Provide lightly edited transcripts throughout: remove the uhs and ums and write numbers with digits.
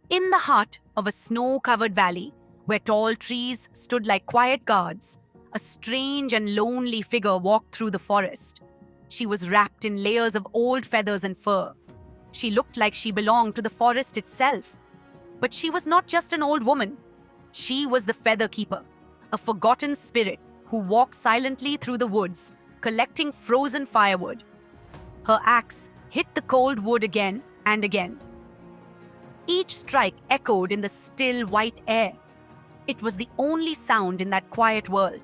In the heart of a snow-covered valley, where tall trees stood like quiet guards, a strange and lonely figure walked through the forest. She was wrapped in layers of old feathers and fur. She looked like she belonged to the forest itself. But she was not just an old woman. She was the Feather Keeper, a forgotten spirit who walked silently through the woods, collecting frozen firewood. Her axe hit the cold wood again and again. Each strike echoed in the still white air. It was the only sound in that quiet world.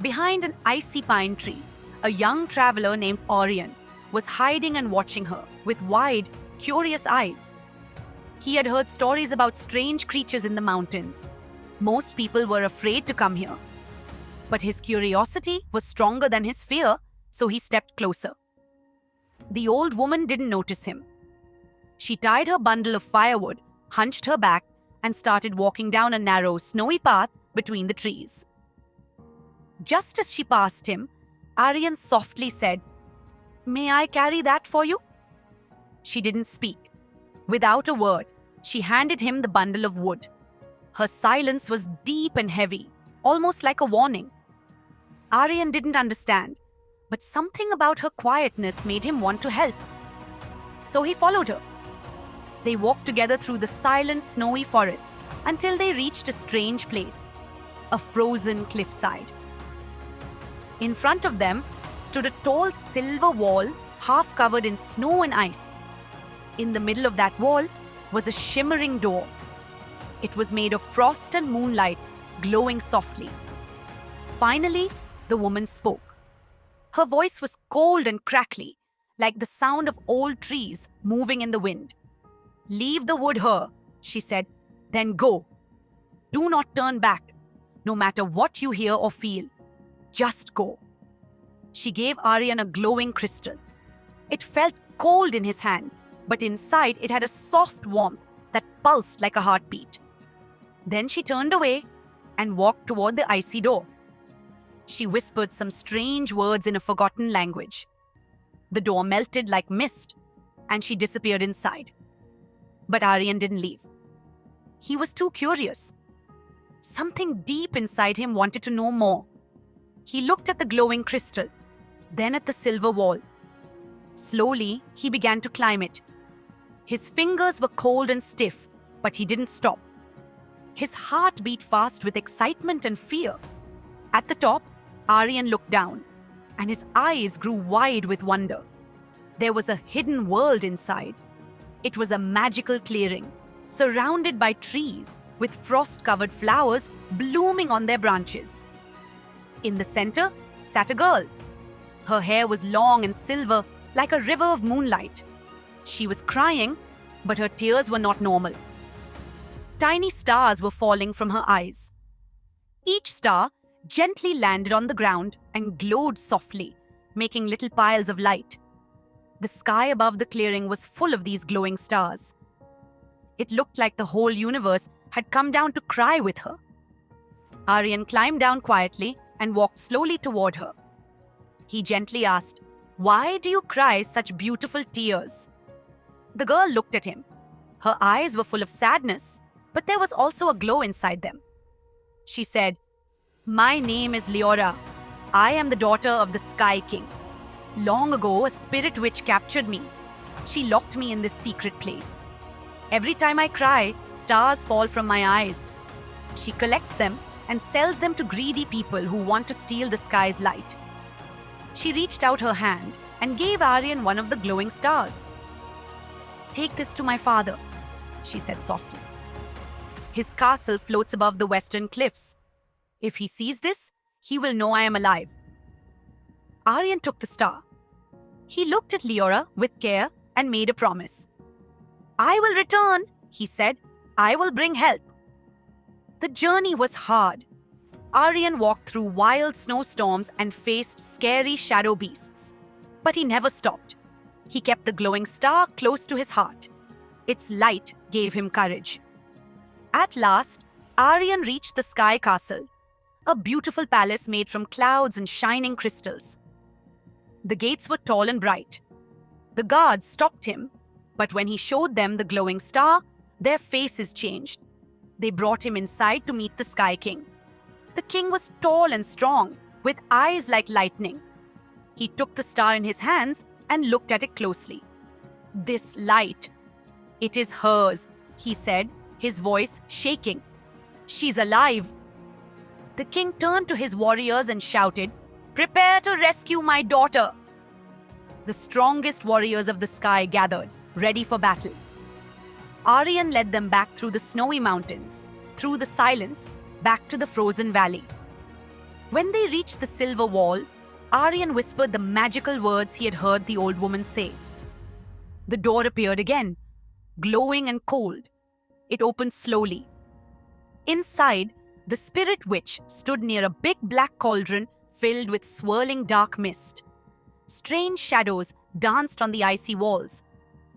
Behind an icy pine tree, a young traveler named Orion was hiding and watching her with wide, curious eyes. He had heard stories about strange creatures in the mountains. Most people were afraid to come here. But his curiosity was stronger than his fear, so he stepped closer. The old woman didn't notice him. She tied her bundle of firewood, hunched her back, and started walking down a narrow, snowy path between the trees. Just as she passed him, Aryan softly said, "May I carry that for you?" She didn't speak. Without a word, she handed him the bundle of wood. Her silence was deep and heavy, almost like a warning. Aryan didn't understand, but something about her quietness made him want to help. So he followed her. They walked together through the silent, snowy forest until they reached a strange place, a frozen cliffside. In front of them stood a tall silver wall half covered in snow and ice. In the middle of that wall was a shimmering door. It was made of frost and moonlight, glowing softly. Finally, the woman spoke. Her voice was cold and crackly, like the sound of old trees moving in the wind. "Leave the wood here," she said, "then go. Do not turn back, no matter what you hear or feel. Just go." She gave Aryan a glowing crystal. It felt cold in his hand, but inside it had a soft warmth that pulsed like a heartbeat. Then she turned away and walked toward the icy door. She whispered some strange words in a forgotten language. The door melted like mist, and she disappeared inside. But Aryan didn't leave. He was too curious. Something deep inside him wanted to know more. He looked at the glowing crystal, then at the silver wall. Slowly, he began to climb it. His fingers were cold and stiff, but he didn't stop. His heart beat fast with excitement and fear. At the top, Aryan looked down, and his eyes grew wide with wonder. There was a hidden world inside. It was a magical clearing, surrounded by trees with frost-covered flowers blooming on their branches. In the center sat a girl. Her hair was long and silver, like a river of moonlight. She was crying, but her tears were not normal. Tiny stars were falling from her eyes. Each star gently landed on the ground and glowed softly, making little piles of light. The sky above the clearing was full of these glowing stars. It looked like the whole universe had come down to cry with her. Aryan climbed down quietly and walked slowly toward her. He gently asked, "Why do you cry such beautiful tears?" The girl looked at him. Her eyes were full of sadness, but there was also a glow inside them. She said, "My name is Leora. I am the daughter of the Sky King. Long ago, a spirit witch captured me. She locked me in this secret place. Every time I cry, stars fall from my eyes. She collects them and sells them to greedy people who want to steal the sky's light." She reached out her hand and gave Aryan one of the glowing stars. "Take this to my father," she said softly. "His castle floats above the western cliffs. If he sees this, he will know I am alive." Aryan took the star. He looked at Leora with care and made a promise. "I will return," he said. "I will bring help." The journey was hard. Aryan walked through wild snowstorms and faced scary shadow beasts. But he never stopped. He kept the glowing star close to his heart. Its light gave him courage. At last, Aryan reached the Sky Castle, a beautiful palace made from clouds and shining crystals. The gates were tall and bright. The guards stopped him, but when he showed them the glowing star, Their faces changed. They brought him inside to meet the Sky King. The king was tall and strong, with eyes like lightning. He took the star in his hands and looked at it closely. This light, it is hers, he said, his voice shaking. She's alive. The king turned to his warriors and shouted, "Prepare to rescue my daughter." The strongest warriors of the sky gathered, ready for battle. Aryan led them back through the snowy mountains, through the silence, back to the frozen valley. When they reached the silver wall, Aryan whispered the magical words he had heard the old woman say. The door appeared again, glowing and cold. It opened slowly. Inside, the spirit witch stood near a big black cauldron filled with swirling dark mist. Strange shadows danced on the icy walls.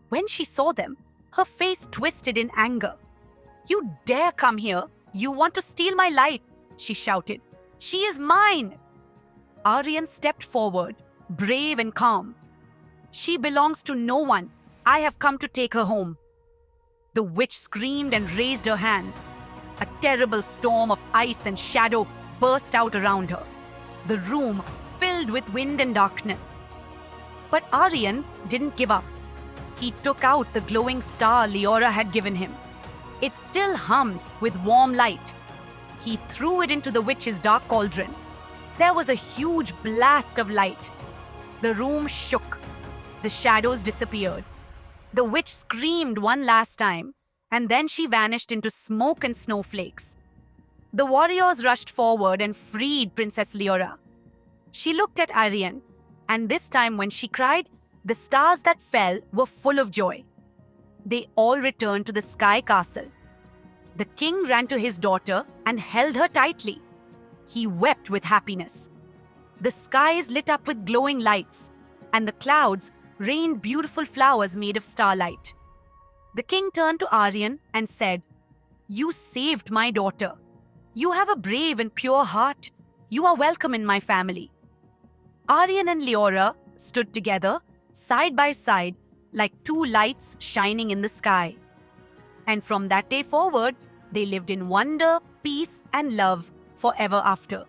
When she saw them, her face twisted in anger. "You dare come here? You want to steal my light," she shouted. "She is mine!" Aryan stepped forward, brave and calm. "She belongs to no one. I have come to take her home." The witch screamed and raised her hands. A terrible storm of ice and shadow burst out around her. The room filled with wind and darkness. But Aryan didn't give up. He took out the glowing star Leora had given him. It still hummed with warm light. He threw it into the witch's dark cauldron. There was a huge blast of light. The room shook. The shadows disappeared. The witch screamed one last time, and then she vanished into smoke and snowflakes. The warriors rushed forward and freed Princess Leora. She looked at Aryan, and this time when she cried, the stars that fell were full of joy. They all returned to the sky castle. The king ran to his daughter and held her tightly. He wept with happiness. The skies lit up with glowing lights, and the clouds rained beautiful flowers made of starlight. The king turned to Aryan and said, "You saved my daughter. You have a brave and pure heart. You are welcome in my family." Aryan and Leora stood together, side by side, like two lights shining in the sky. And from that day forward, they lived in wonder, peace, and love forever after.